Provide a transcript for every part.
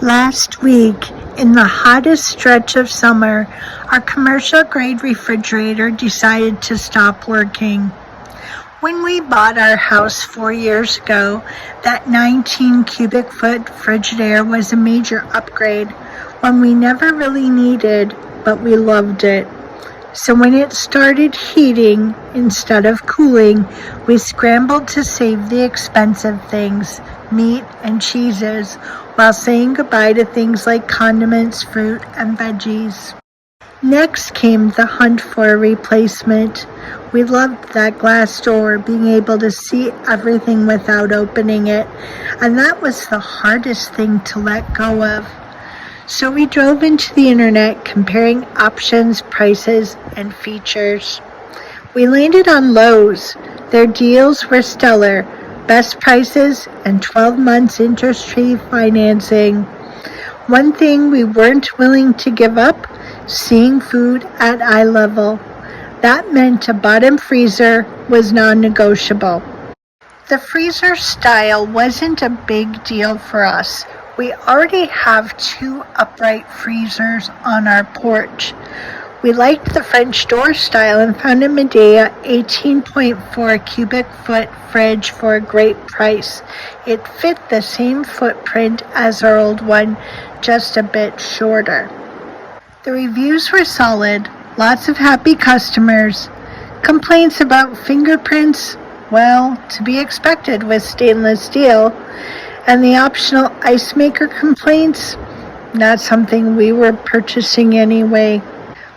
Last week, in the hottest stretch of summer, our commercial-grade refrigerator decided to stop working. When we bought our house 4 years ago, that 19 cubic foot Frigidaire was a major upgrade, one we never really needed, but we loved it. So when it started heating instead of cooling, we scrambled to save the expensive things, meat and cheeses, while saying goodbye to things like condiments, fruit, and veggies. Next came the hunt for a replacement. We loved that glass door, being able to see everything without opening it, and that was the hardest thing to let go of. So we drove into the internet comparing options, prices, and features. We landed on Lowe's. Their deals were stellar, best prices and 12 months interest-free financing. One thing we weren't willing to give up, seeing food at eye level. That meant a bottom freezer was non-negotiable. The freezer style wasn't a big deal for us. We already have 2 upright freezers on our porch. We liked the French door style and found a Midea 18.4 cubic foot fridge for a great price. It fit the same footprint as our old one, just a bit shorter. The reviews were solid, lots of happy customers. Complaints about fingerprints? Well, to be expected with stainless steel. And the optional ice maker complaints? Not something we were purchasing anyway.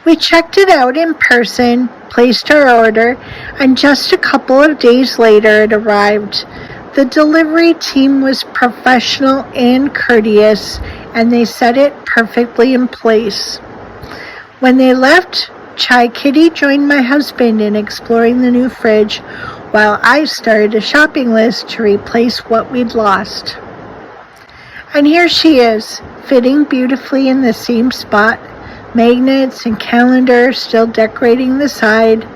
We checked it out in person, placed our order, and just a couple of days later it arrived. The delivery team was professional and courteous, and they set it perfectly in place. When they left, Chai Kitty joined my husband in exploring the new fridge, while I started a shopping list to replace what we'd lost. And here she is, fitting beautifully in the same spot, magnets and calendar still decorating the side.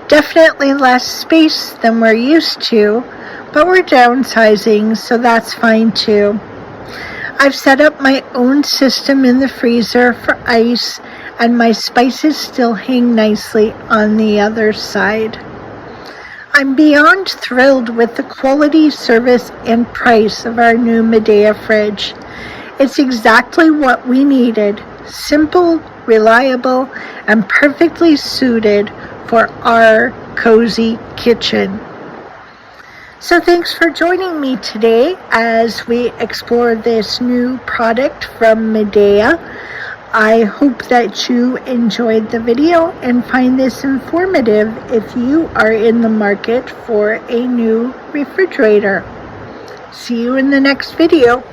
Definitely less space than we're used to, but we're downsizing, so that's fine too. I've set up my own system in the freezer for ice, and my spices still hang nicely on the other side. I'm beyond thrilled with the quality, service, and price of our new Midea fridge. It's exactly what we needed. Simple, reliable, and perfectly suited for our cozy kitchen. So thanks for joining me today as we explore this new product from Midea. I hope that you enjoyed the video and find this informative if you are in the market for a new refrigerator. See you in the next video.